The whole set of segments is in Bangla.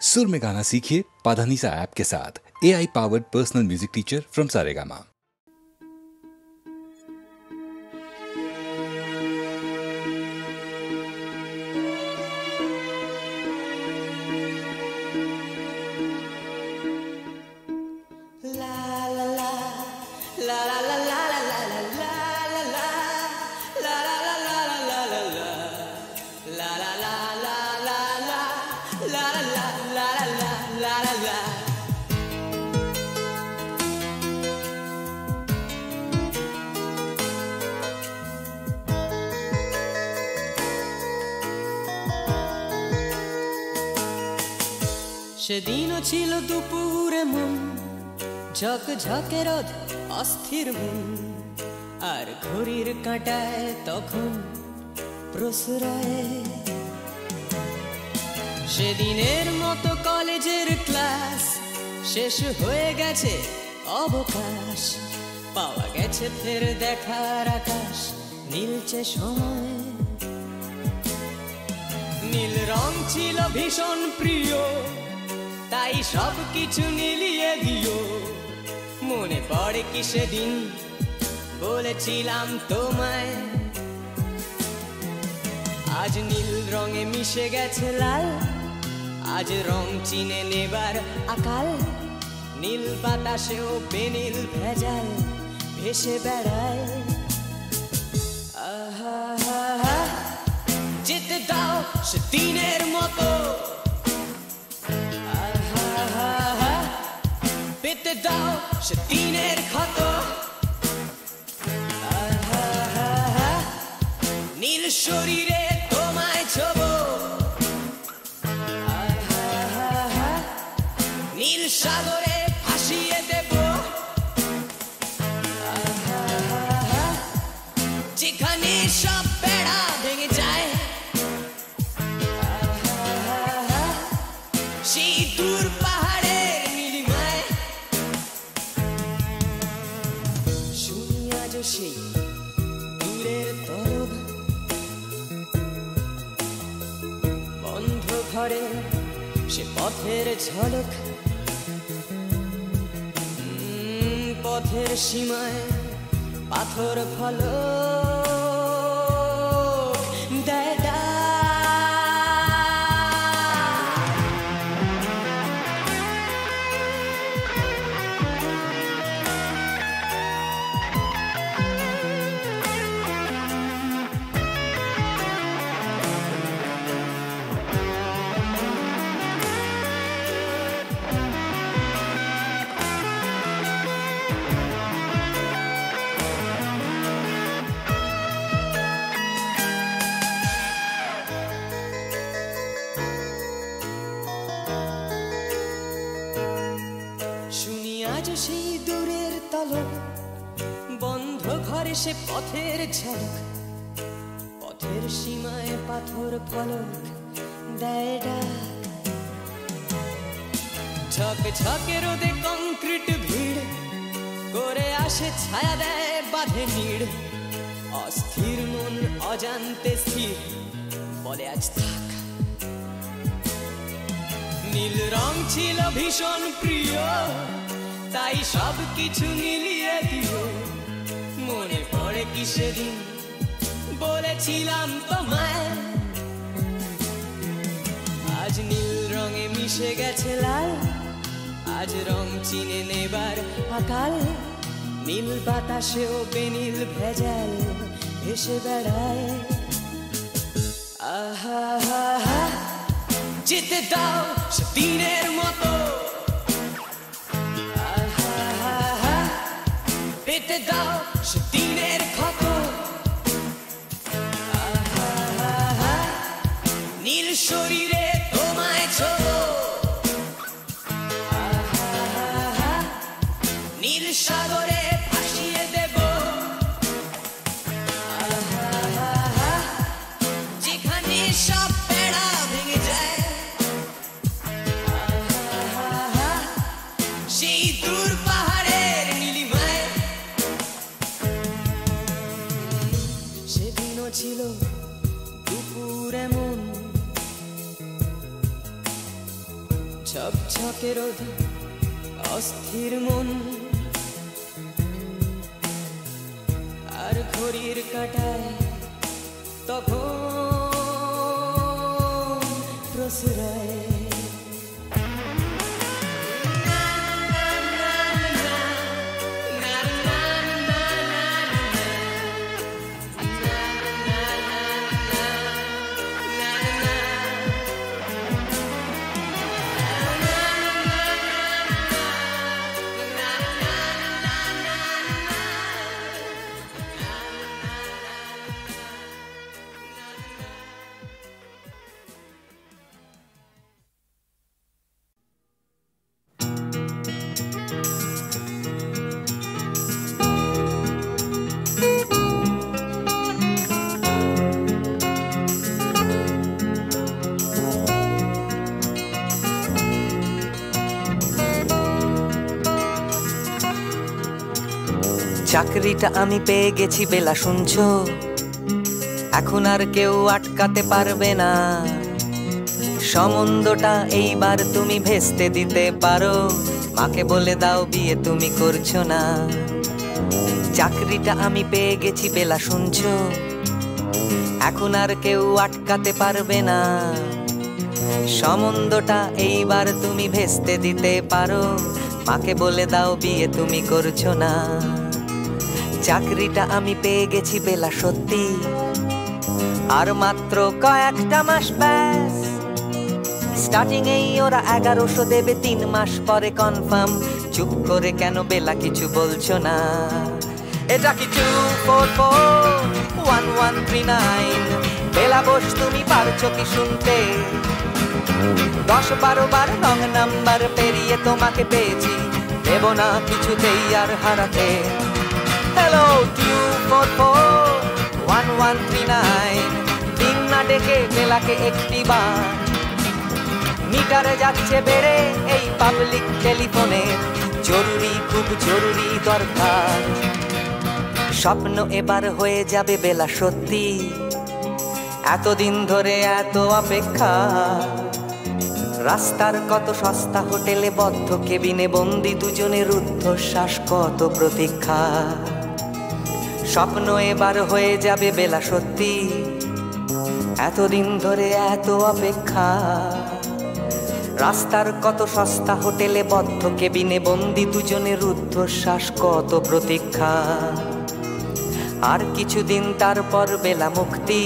सुर में गाना सीखिए पाधानीसा ऐप के साथ। AI powered personal music teacher from Saregama. সেদিনও ছিল দুপুরে মন ঝকঝকে রোদ অস্থির মন আর ঘড়ির কাঁটায় তখন প্রসরায় সেদিনের মতো কলেজের ক্লাস শেষ হয়ে গেছে অবকাশ পাওয়া গেছে ফের দেখার আকাশ নীলচে সময় নীল রং ছিল ভীষণ প্রিয় তাই সব কিছু মিলিয়ে দিও মনে পড়ে কি সেদিন বলেছিলাম তোমায় আজ নীল রঙে মিশে গেছে লাল আজ রং চিনে নেবার আকাল নীল বাতাসেও বেনীল ভেজাল ভেসে বেড়ায় আহা যেতে দাও সেদিনের মতো পেতে দাও সেদিনের ক্ষত নীল শরীরে তোমায় ছোব নীল সাগরে ভাসিয়ে দেব যেখানে সব বেড়া ভেঙে যায় সেই দূর পাহাড়ের নীলিমায় শুনি আজ সেই দূরের তরব বন্ধ ঘরে সে পথের ঝলক পথের সীমায় পাথর ফলক দেয় আজ সেই দূরের তলক বন্ধ ঘরে সে পথের ঝলক পথের সীমায় পাথর ফলক দেয় ডাক ঝকঝকে রোদে কংক্রিট ভিড় করে আসে ছায়া দেয় বাঁধে নিড় অস্থির মন অজান্তে স্থির বলে আজ থাক নীল রং ছিল ভীষণ প্রিয় তাই সব কিছু মিলিয়ে দিও মনে পড়ে কি সেদিন বলেছিলাম তোমায় আজ নীল রঙে মিশে গেছে লাল আজ রং চিনে নেবার আকাল নীল বাতাসেও বেনীল ভেজাল ভেসে বেড়ায় আহা যেতে দাও সেদিনের মতো পেতে দাও সেদিনের ক্ষত নীল শরীরে তোমায় ছোব নীল সাগরে ভাসিয়ে দেব যেখানে সব বেড়া ভেঙে যায় সেই দূর পাহাড়ের নীলিমায় ঝকঝকে রোদে অস্থির মন, আর ঘড়ির কাঁটায় তখন প্রসরায়। চাকরিটা আমি পেয়ে গেছি বেলা, শুনছো? এখন আর কেউ আটকাতে পারবে না। সম্বন্ধটা এইবার তুমি ভেস্তে দিতে পারো, মাকে বলে দাও বিয়ে তুমি করছো না। চাকরিটা আমি পেয়ে গেছি বেলা, শুনছো? এখন আর কেউ আটকাতে পারবে না। সম্বন্ধটা এইবার তুমি ভেস্তে দিতে পারো, মাকে বলে দাও বিয়ে তুমি করছো না। চাকরিটা আমি পেয়ে গেছি বেলা, সত্যি আর মাত্র কয়েকটা মাস ব্যাস। স্টার্টিং এই ওরা 1100 দেবে, 3 মাস পরে কনফার্ম। চুপ করে কেন বেলা কিছু বলছো না? এটা কি 2441139? বেলা বোস তুমি পারছো কি শুনতে? 10-12 বার রং নাম্বার পেরিয়ে তোমাকে পেয়েছি, দেব না কিছুতেই আর হারাতে। হ্যালো 2441139, দিন না ডেকে বেলাকে একটি বার। মিটারে যাচ্ছে বেড়ে এই পাবলিক টেলিফোনের, জরুরি খুব জরুরি দরকার। স্বপ্ন এবার হয়ে যাবে বেলা, সত্যি এতদিন ধরে এত অপেক্ষা। রাস্তার কত সস্তা হোটেলে বদ্ধ কেবিনে বন্দি দুজনের রুদ্ধশ্বাস, কত প্রতীক্ষা। স্বপ্ন এবার হয়ে যাবে বেলা, সত্যি এতদিন ধরে এত অপেক্ষা। রাস্তার কত সস্তা হোটেলে বদ্ধ কেবিনে বন্দি দুজনের রুদ্ধশ্বাস, কত প্রতীক্ষা। আর কিছুদিন তারপর বেলা মুক্তি,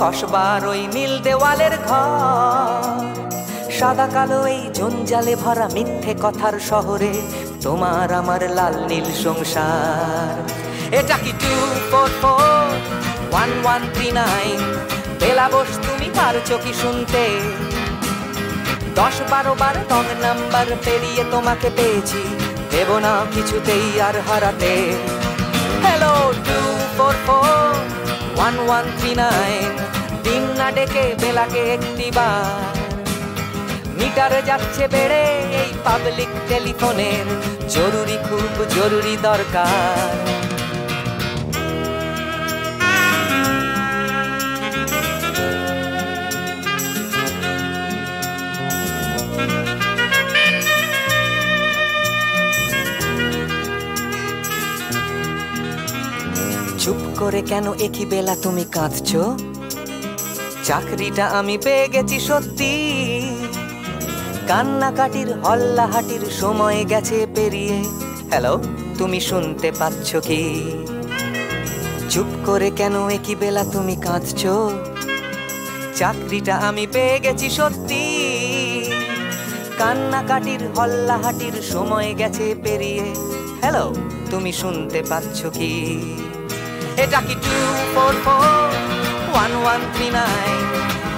কসবার ওই নীল দেওয়ালের ঘর। সাদা কালো এই জঞ্জালে ভরা মিথ্যে কথার শহরে তোমার আমার লাল নীল সংসার। এটা কি 2441139? বেলা বোস তুমি পারছো কি শুনতে? 10-12 বার রং নাম্বার পেরিয়ে তোমাকে পেয়েছি, দেব না কিছুতেই আর হারাতে। হ্যালো 2441139, দিন না ডেকে বেলাকে একটি বার। মিটারে যাচ্ছে বেড়ে এই পাবলিক টেলিফোনের, জরুরি খুব জরুরি দরকার। চুপ করে কেন একই বেলা তুমি কাঁদছো? চাকরিটা আমি পেয়ে গেছি সত্যি, কান্নাকাটির হল্লাহাটির সময় গেছে পেরিয়ে। হ্যালো তুমি শুনতে পাচ্ছ কি? চুপ করে কেন একই বেলা তুমি কাঁদছো? চাকরিটা আমি পেয়ে গেছি সত্যি, কান্নাকাটির হল্লাহাটির সময় গেছে পেরিয়ে। হ্যালো তুমি শুনতে পাচ্ছ কি? এটা কি 2441139?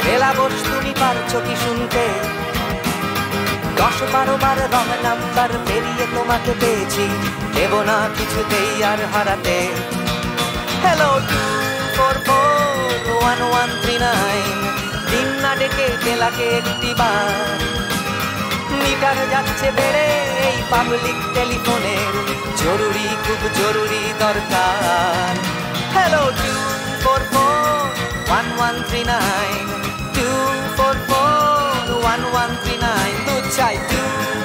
বেলা বোস তুমি পারছো কি শুনতে? 10-12 বার রং নাম্বার পেরিয়ে তোমাকে পেয়েছি, দেব না কিছুতেই আর হারাতে। হ্যালো 2441139, দিন না ডেকে বেলাকে একটি বার। মিটার যাচ্ছে বেড়ে এই পাবলিক টেলিফোনের, জরুরি খুব জরুরি দরকার। হ্যালো 2441139, 2441139। চাই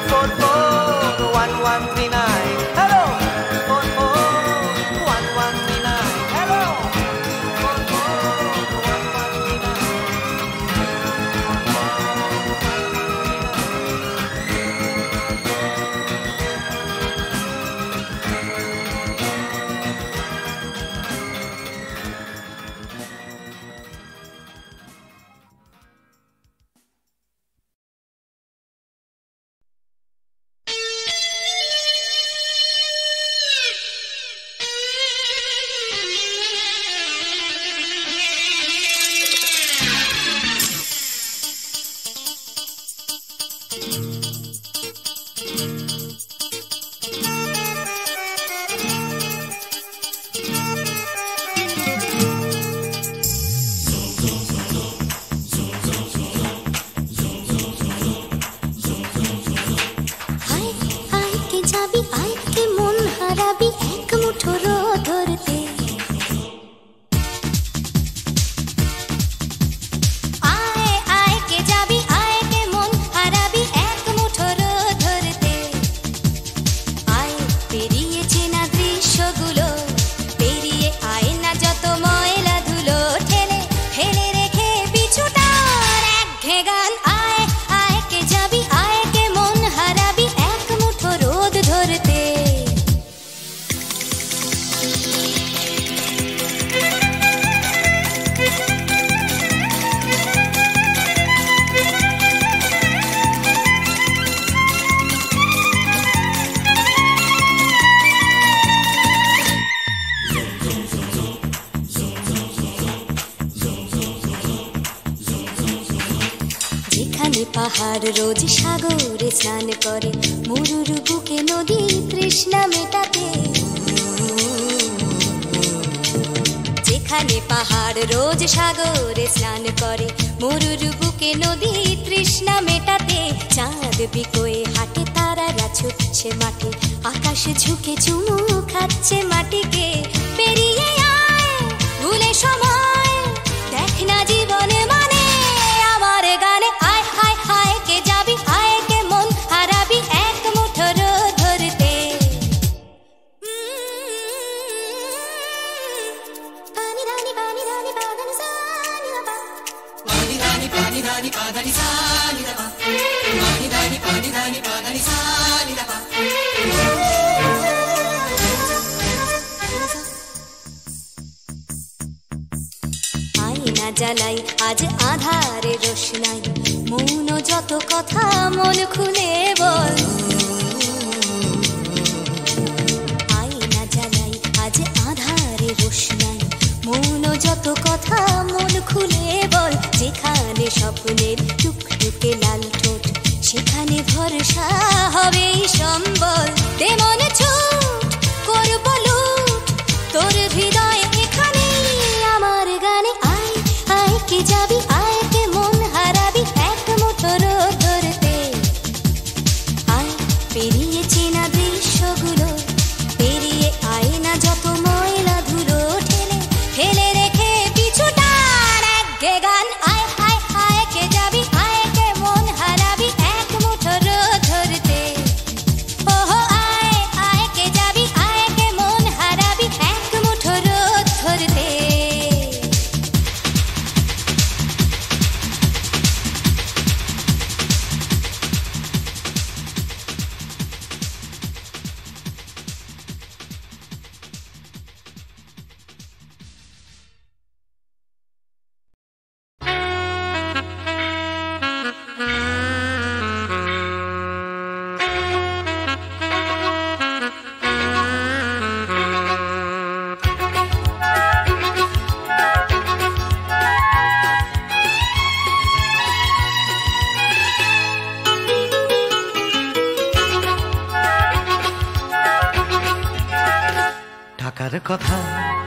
2441139 হ্যালো 2441139 হ্যালো পাহাড় রোজ সাগরে স্নান করে, মরুর বুকে নদী তৃষ্ণা মেটাতে। যেখানে পাহাড় রোজ সাগরে স্নান করে, মরুর বুকে নদী তৃষ্ণা মেটাতে। চাঁদ বিকোয়ে হাটে, তারারা ছুটছে মাঠে, আকাশ ঝুঁকে চুমু খাচ্ছে মাটিকে। পেরিয়ে আয় ভুলে সময়, দেখ না জীবনে মানে আমার গানে। আয় হায় হায় কে যাবি, আয় কে মন হারাবি এক মুঠো রোদ ধরতে। পানি রানি পানি রানি পাদানি সানি রাবা, পানি রানি পাদানি সানি রাবা, পানি রানি পাদানি সানি রাবা। আয়না জ্বালাই আজ আধারে রোশনাই, মৌন যত কথা মন খুলে বল। আয়না জ্বালাই আজ আধারে রোশনাই, মৌন যত কথা মন খুলে বল। যেখানে স্বপ্নের টুকটুকে লাল ঠোঁট, সেখানে ভরসা হবে সম্বল। তেমন ছুট করব লুট তোর হৃদয় এখানে আমার গানে। আয় আয় কে যাবি, আয় কে মন হারাবি এক মুঠো রোদ ধরতে। আয় পেরিয়ে চেনা দৃশ্যগুলো, পেরিয়ে আয় না যত ময়লা ধুলো, ঠেলে ফেলে রেখে পিছুটার একঘে গান। আয় আয় আয় কে যাবি, আয় কে মন হারাবি এক মুঠো রোদ ধরতে। ওহো আয় আয় কে যাবি, আয় কে মন হারাবি এক মুঠো রোদ ধরতে।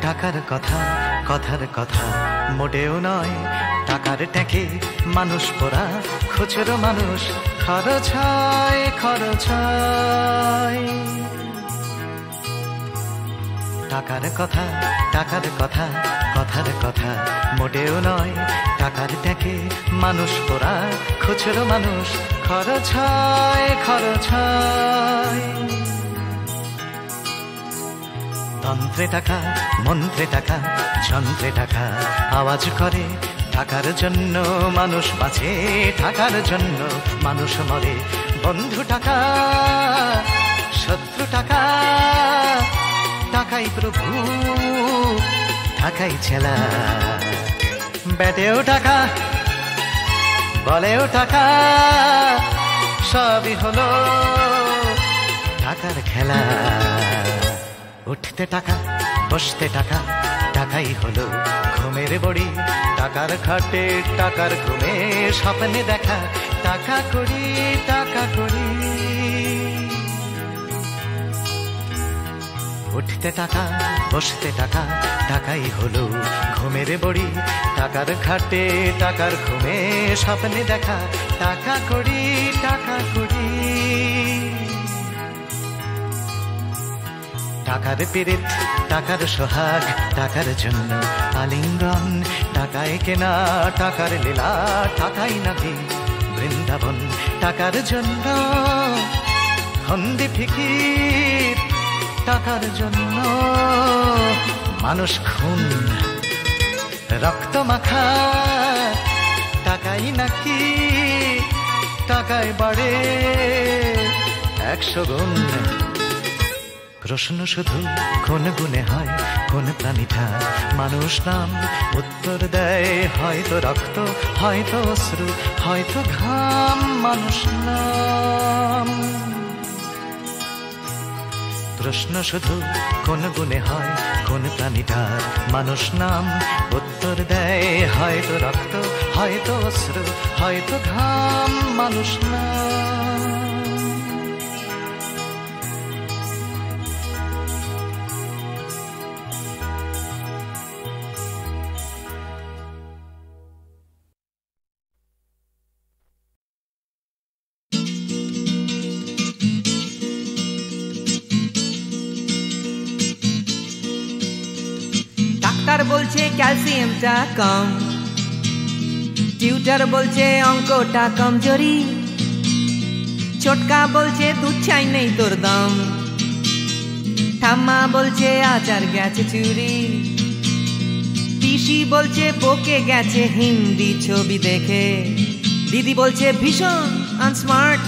টাকার কথা কথার কথা মোটেও নয়। টাকার ট্যাঁকে মানুষ পোড়া, খুচরো মানুষ খরচ হয় খরচ হয়। টাকার কথা টাকার কথা কথার কথা মোটেও নয় টাকার ট্যাকে মানুষ পোড়া খুচরো মানুষ খরচ হয় খরচ হয় তন্ত্রে টাকা মন্ত্রে টাকা যন্ত্রে টাকা আওয়াজ করে টাকার জন্য মানুষ বাঁচে টাকার জন্য মানুষ মরে বন্ধু টাকা শত্রু টাকা টাকাই প্রভু টাকাই ছেলা ব্যাটেও টাকা বলেও টাকা সবই হলো টাকার খেলা উঠতে টাকা বসতে টাকা টাকাই হলো ঘুমের বড়ি টাকার খাটে টাকার ঘুমে স্বপ্নে দেখা টাকা করি টাকা করি উঠতে টাকা বসতে টাকা টাকাই হলো ঘুমের বড়ি টাকার খাটে টাকার ঘুমে স্বপ্নে দেখা টাকা করি টাকা করি টাকার পীড়িত টাকার সোহাগ টাকার জন্য আলিঙ্গন টাকায় কেনা টাকার লীলা টাকাই নাকি বৃন্দাবন টাকার জন্য হন্দি ফিকির টাকার জন্য মানুষ খুন রক্ত মাখা টাকাই নাকি টাকায় বাড়ে 100 গুণ প্রশ্ন শুধু কোন গুণে হয় কোন প্রাণীটা মানুষ নাম উত্তর দেয় হয়তো রক্ত হয়তো অশ্রু হয়তো ঘাম মানুষ নাম প্রশ্ন শুধু কোন গুণে হয় কোন প্রাণীটার মানুষ নাম উত্তর দেয় হয়তো রক্ত হয়তো অশ্রু হয়তো ঘাম মানুষ নাম ডাক্তার বলছে ক্যালসিয়ামটা কম, টিউটার বলছে অঙ্কটা কমজোরি, ছোটকা বলছে দুধ চাই নেই তোর দাম, ঠাম্মা বলছে আচার গেছে চুরি, পিসি বলছে বকে গেছে হিন্দি ছবি দেখে, দিদি বলছে ভীষণ আনস্মার্ট,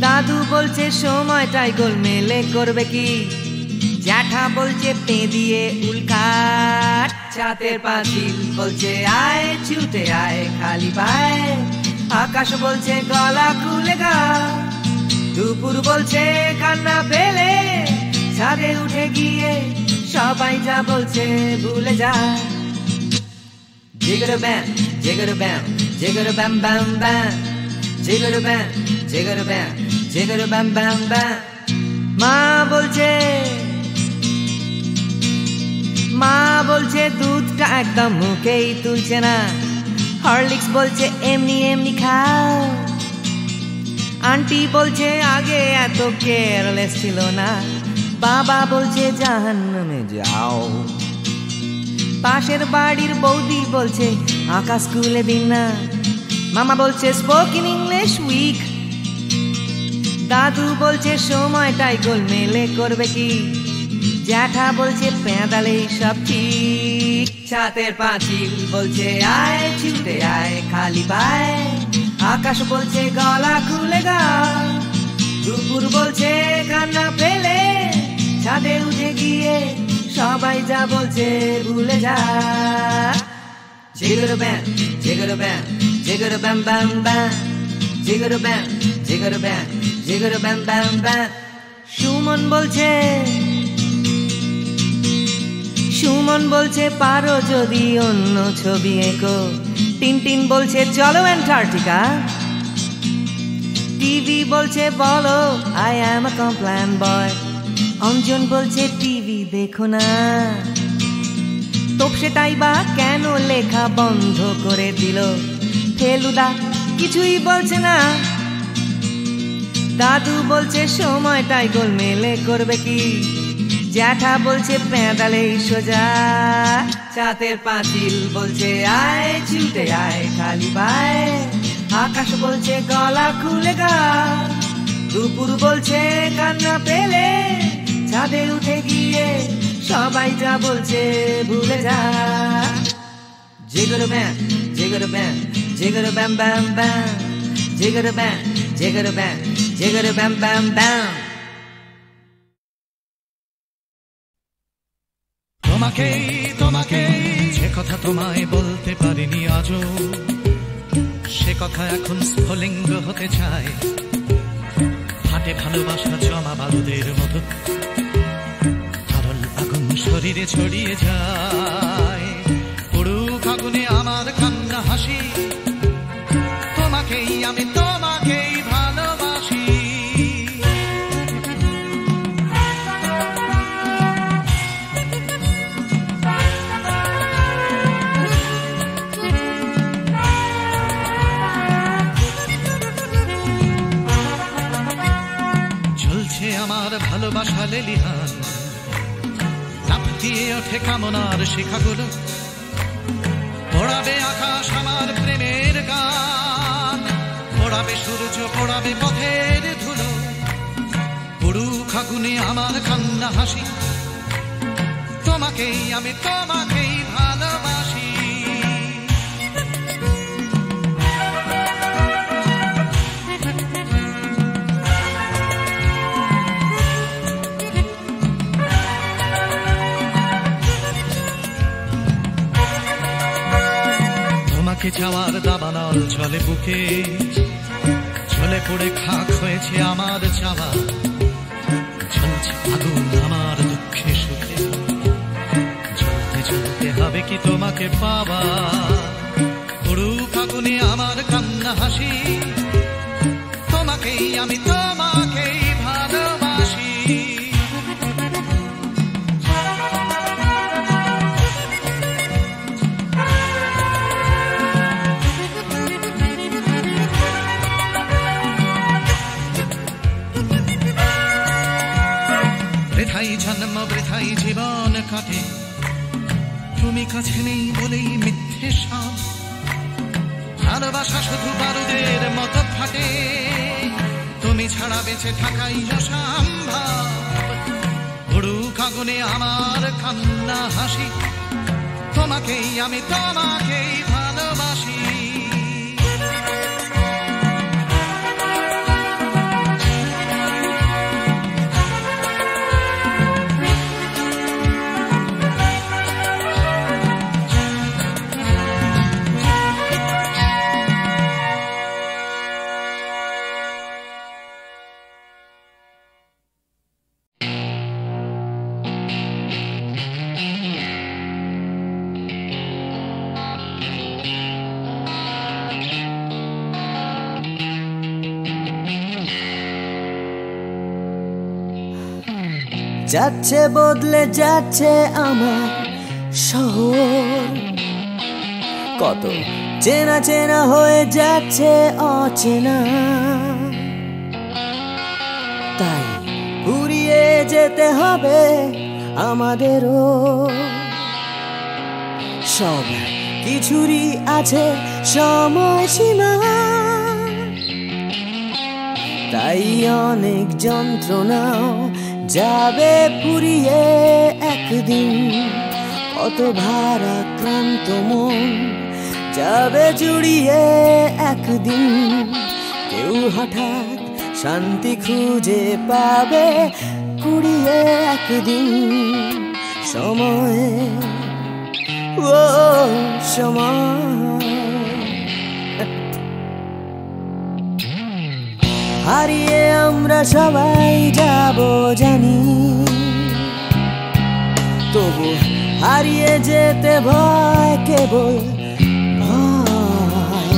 দাদু বলছে সময়টাই গোলমেলে করবে কি, জ্যাঠা বলছে পে দিয়ে উল্কাট, ছাতের পাঁচিল বলছে আয় ছুটে আয় খালি পায়, আকাশ বলছে গলা খুলে গা, দুপুর বলছে কান্না পেলে ছাদে উঠে গিয়ে সবাই যা বলছে ভুলে যা। জিগর ব্যাম জিগর ব্যাম জিগর ব্যাম ব্যাম ব্যাম, জিগর ব্যাম জিগর ব্যাম জিগর ব্যাম ব্যাম ব্যাম। মা বলছে দুধটা একদম মুখেই তুলছে না, হরলিক্স বলছে এমনি এমনি খাও, আন্টি বলছে আগে এত কেয়ারলেস ছিল না, বাবা বলছে জাহান্নামে যাও, পাশের বাড়ির বৌদি বলছে আকাশ স্কুলে দিন না, মামা বলছে স্পোকেন ইংলিশ উইক, দাদু বলছে সময়টাই গোলমেলে করবে কি, জ্যাঠা বলছে পেঁদালেই সব ঠিক, ছাতের পাঁচিল বলছে আয় ছুটে আয় খালি পায়, আকাশ বলছে গলা খুলে গা, দুপুর বলছে কান্না পেলে ছাদে উঠে গিয়ে সবাই যা বলছে ভুলে যা। জিগর ব্যাম জিগর ব্যাম জিগর ব্যাম ব্যাম ব্যাম, জিগর ব্যাম জিগর ব্যাম জিগর ব্যাম ব্যাম ব্যাম। সুমন বলছে পারো যদি অন্য ছবি এঁকো, টিনটিন বলছে চলো অ্যান্টার্কটিকা, টিভি বলছে বলো আই অ্যাম আ কমপ্ল্যান বয়, অঞ্জন বলছে টিভি দেখো না, তোপসেটাই বা কেন লেখা বন্ধ করে দিল, ফেলুদা কিছুই বলছে না, দাদু বলছে সময়টাই গোলমেলে করবে কি, জ্যাঠা বলছে পেঁদালেই সোজা, চাঁদের পাঁচিল বলছে আয় ছুটে আয় খালি পায়, আকাশ বলছে গলা খুলে গা, দুপুর বলছে কান্না পেলে ছাদে উঠে গিয়ে সবাই যা বলছে ভুলে যা। জিগর ব্যাম জিগর ব্যাম জিগর ব্যাম ব্যাম ব্যাম, জিগর ব্যাম জিগর ব্যাম জিগর ব্যাম ব্যাম ব্যাম। তোমাকেই তোমাকেই যে কথা তোমায় বলতে পারিনি আজও, সে কথা এখন স্ফুলিঙ্গ হতে চায়, হাতে ভালোবাসা জমা বালুদের মতো, তরল আগুন শরীরে ছড়িয়ে যায়, পুরুক আগুনে আমার কান্না হাসি, তোমাকেই আমি তোমাকেই ভালোবাসি। আমার ভালোবাসা লেলিহান, লাফ দিয়ে ওঠে কামনার শিখাগুলো, পড়াবে আকাশ আমার প্রেমের গান, পড়াবে সূর্য পড়াবে পথের ধুলো, পুরুক আগুনে আমার কান্না হাসি, তোমাকেই আমি তোমাকেই ভালোবাসি। তোমাকে চাওয়ার দাবানল চলে বুকে, চলে পড়ে খাক হয়েছে আমার চাওয়া, চলছে আগুন আমার দুঃখে সুখে, চলতে চলতে হবে কি তোমাকে পাওয়া, পুরুক আগুনে আমার কান্না হাসি, তোমাকেই আমি তোমাকেই ভালোবাসি। বৃথাই জন্ম বৃথাই জীবন কাটে, তুমি কাছে নেই বলেই মিথ্যে সব, ভালোবাসা শুধু বারুদের মতো ফাটে, তুমি ছাড়া বেঁচে থাকাই অসম্ভব, পুরুক আগুনে আমার কান্না হাসি, তোমাকেই আমি তোমাকেই ভালোবাসি। যাচ্ছে বদলে যাচ্ছে আমার শহর, কত চেনা চেনা হয়ে যাচ্ছে অচেনা, তাই ঘুরিয়ে যেতে হবে আমাদেরও, সব কিছুরই আছে সময়সীমা, তাই অনেক যন্ত্রণাও যাবে পুরিয়ে একদিন, কত ভারাক্রান্ত মন যাবে জুড়িয়ে একদিন, কেউ হঠাৎ শান্তি খুঁজে পাবে কুড়িয়ে একদিন, সময় ও সময় হারিয়ে আমরা সবাই যাব জানি, তবু হারিয়ে যেতে ভয় কেবল ভয়,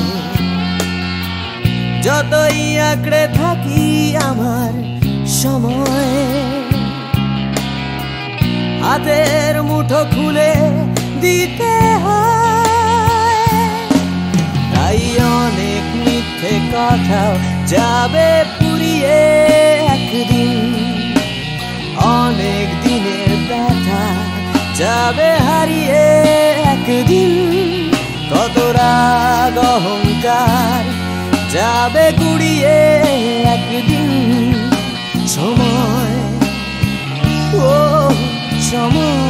যতই আঁকড়ে থাকি আমার সময়, হাতের মুঠো খুলে দিতে হয়, তাই অনেক মিথ্যে কথাও যাবে পুড়িয়ে একদিন, অনেক দিনের যাবে হারিয়ে একদিন কত রাগ অহংকার, যাবে গুড়িয়ে একদিন সময়, ও সময়।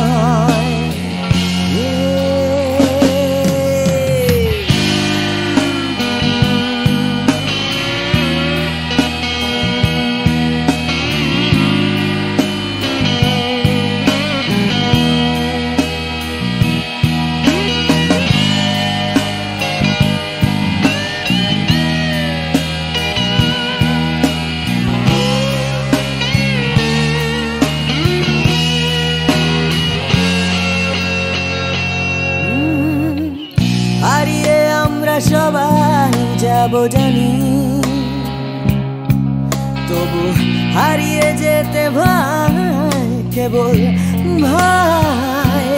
সবাই যাব জানি, তবু হারিয়ে যেতে ভয়, কেবল ভয়।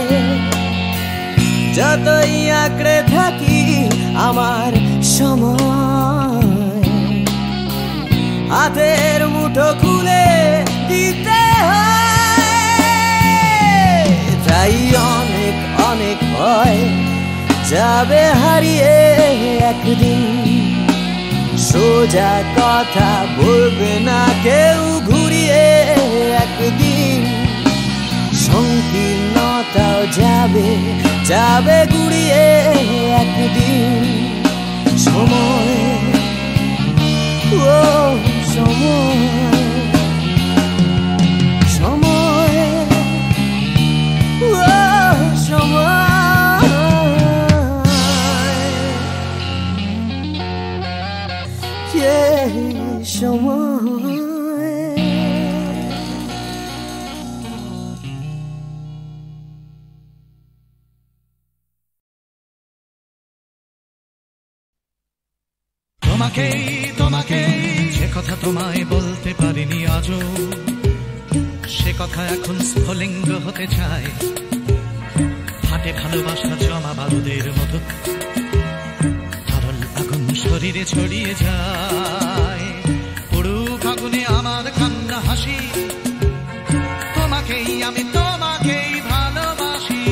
যতই আঁকড়ে থাকি আমার সময়, হাতের মুঠো খুলে দিতে হয়। তাই অনেক অনেক ভয়, যাবে হারিয়ে একদিন। সোজা কথা বলবে না কেউ ঘুরিয়ে একদিন। সংকীর্ণতাও যাবে যাবে ঘুরিয়ে একদিন সময়, ও সময়, সময়, ও সময়। তোমাকেই তোমাকেই যে কথা তোমায় বলতে পারিনি আজও, সে কথা এখন স্ফুলিঙ্গ হতে চায়। হাতে ভালোবাসা জমা বারুদের মতো, তরল আগুন শরীরে ছড়িয়ে যায়। পুরুক আগুনে আমার কান্না হাসি, তোমাকেই আমি তোমাকেই ভালোবাসি।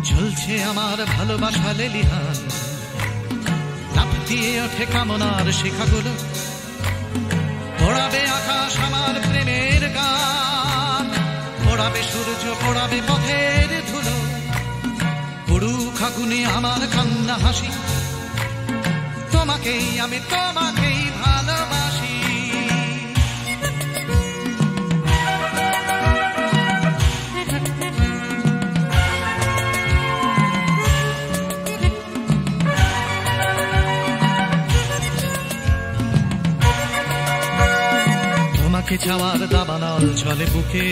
ঝুলছে আমার ভালোবাসা লেলিহান, লাফ দিয়ে ওঠে কামনার শিখাগুলো। পোড়াবে আকাশ আমার প্রেমের গান, পোড়াবে সূর্য পোড়াবে পথের ধুলো। পুরুক আগুনে আমার কান্না হাসি, তোমাকেই আমি তোমাকেই ভালোবাসি। তোমাকে চাওয়ার দাবানল চলে বুকে,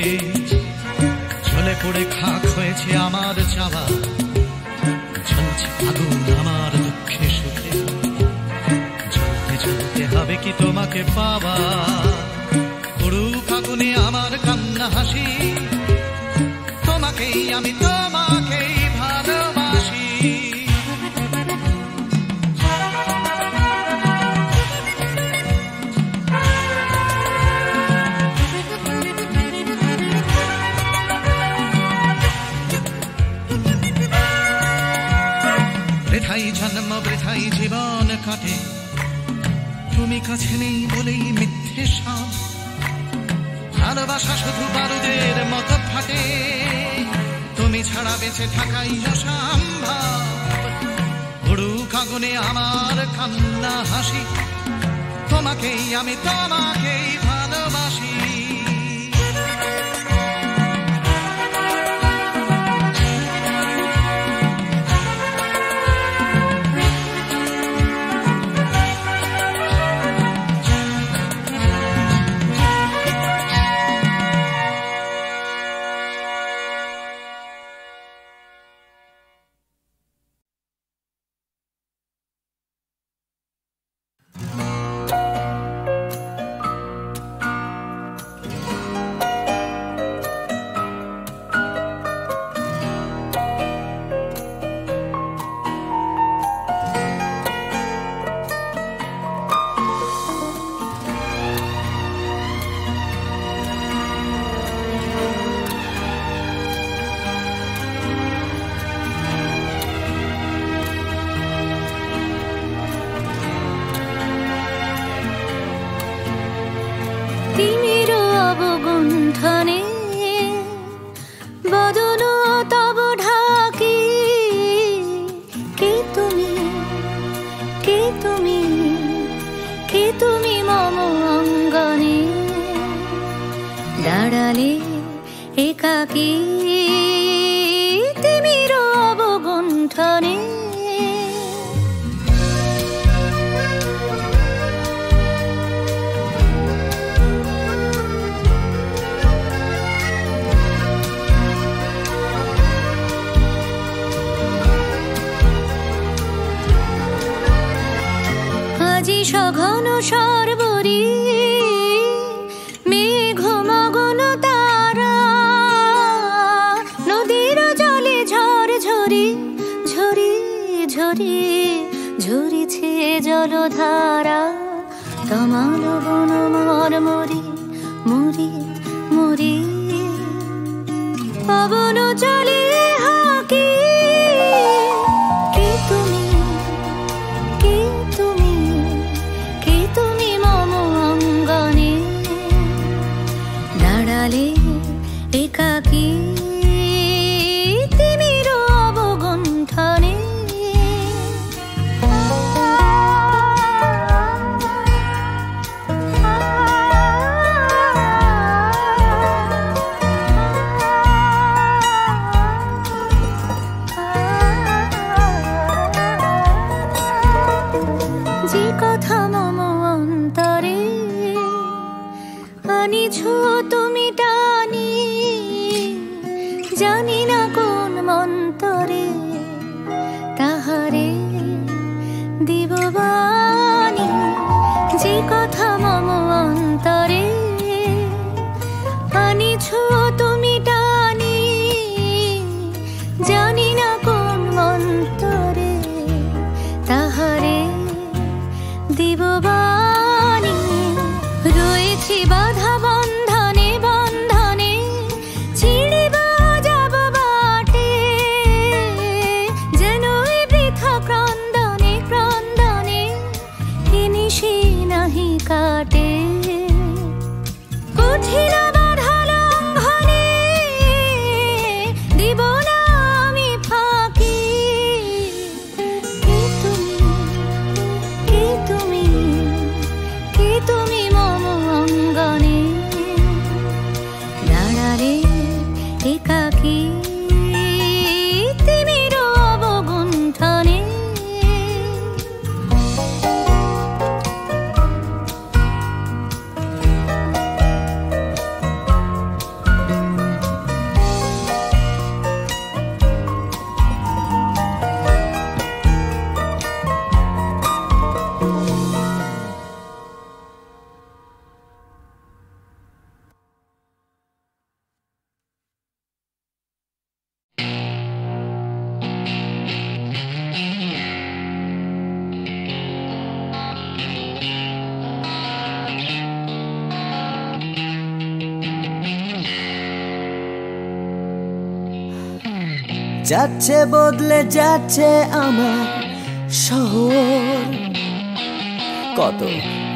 চলে পড়ে খাক হয়েছে আমার চাওয়া। জ্বলছে আগুন আমার দুঃখে সুখে, জ্বলতে জ্বলতে হবে কি তোমাকে পাওয়া। পুরুক আগুনে আমার কান্না হাসি, তোমাকেই আমি তোমাকেই ভালোবাসি। বৃথাই জন্ম বৃথাই জীবন কাটে, তুমি কাছে নেই বলেই মিথ্যে সব। ভালোবাসা শুধু বারুদের মতো ফাটে, তুমি ছাড়া বেঁচে থাকাই অসম্ভব। পুরুক আগুনে আমার কান্না হাসি, তোমাকেই আমি তোমাকেই ভালোবাসি। দাঁড়ালে একাকী তিমির অবগুণ্ঠনে আজি সঘন সর্বরী মেঘ মগন তারা নদীর জলে ঝড় ঝরি ঝরি ঝরি ঝরিছে জলধারা তমাল বন মরমরি মরি মরি পবন চলে হাকি কে তুমি কে তুমি কে তুমি মম অঙ্গনে দাঁড়ালে একাকী তিমির অবগুণ্ঠনে যে কথা মম অন্তরে আনিছ তুমি টানি জানি না কোন মন্তরে তাহারে দিব বাণী যে কথা মম অন্তরে আনিছ তুমি টানি জানি না কোন মন্তরে তাহারে দিব বাণী রয়েছি বাধা বন্ধনে বন্ধনে ছিড়িব যাব বাটে যেন বৃথা ক্রন্দনে ক্রন্দনে নিশি নাহি কাটে কঠিন বাধা লঙ্ঘনে দিব না আমি ফাঁকি কে তুমি কে তুমি কে তুমি মম অঙ্গনে দাঁড়ালে একাকী তিমির অবগুণ্ঠনে যাচ্ছে বদলে যাচ্ছে আমার শহর কত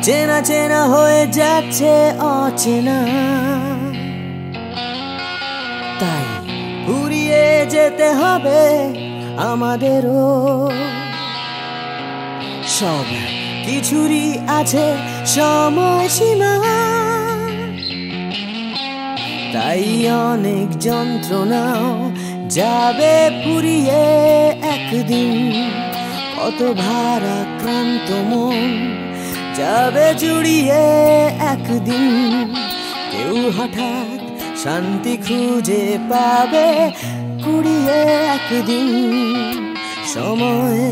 চেনা চেনা হয়ে যাচ্ছে অচেনা তাই ঘুরিয়ে যেতে হবে আমাদেরও সব কিছুরই আছে সময়সীমা তাই অনেক যন্ত্রণাও যাবে ফুরিয়ে একদিন কত ভারাক্রান্ত মন যাবে জুড়িয়ে একদিন কেউ হঠাৎ শান্তি খুঁজে পাবে কুড়িয়ে একদিন সময়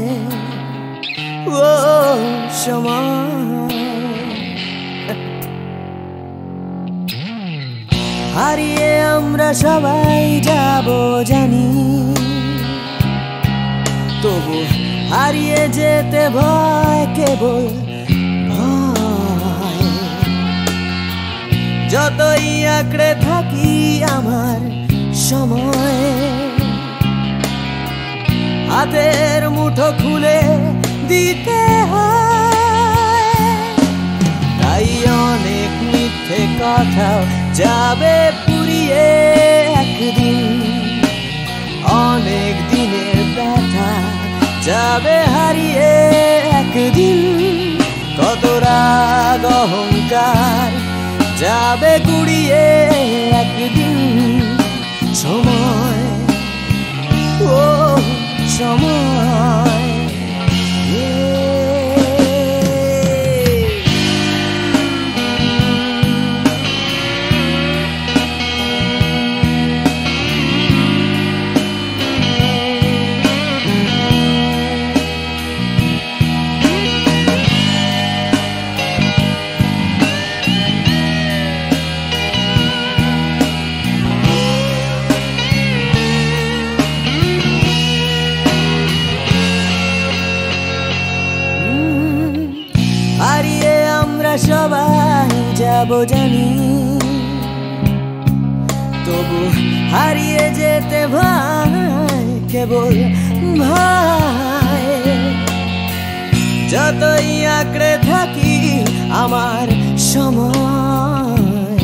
ও সময় হারিয়ে আমরা সবাই যাব জানি তবু হারিয়ে যেতে ভয় কেবল ভয় যতই আঁকড়ে থাকি আমার সময় হাতের মুঠো খুলে দিতে হয় তাই অনেক মিথ্যে কথাও যাবে পুরিয়ে একদিন অনেক দিনের ব্যথা যাবে হারিয়ে একদিন কত রাগ অহংকার যাবে গুড়িয়ে একদিন সময়, ও সময়। হারিয়ে আমরা সবাই যাব জানি, তবু হারিয়ে যেতে ভয় কেবল ভাই। যতই আঁকড়ে থাকি আমার সময়,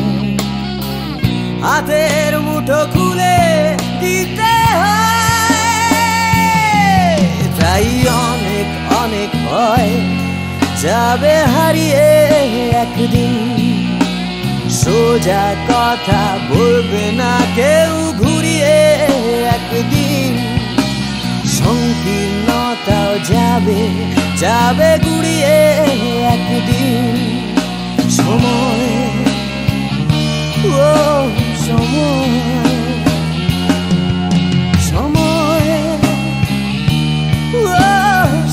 হাতের মুঠো খুলে দিতে হয়। তাই অনেক অনেক ভয় যাবে হারিয়ে একদিন, সোজা কথা বলবে না কেউ ঘুরিয়ে একদিন। সংকীর্ণতাও যাবে যাবে ঘুরিয়ে একদিন সময়, ও সময়, সময়, ও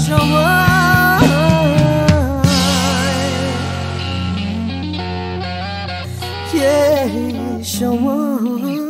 সময়, সময়।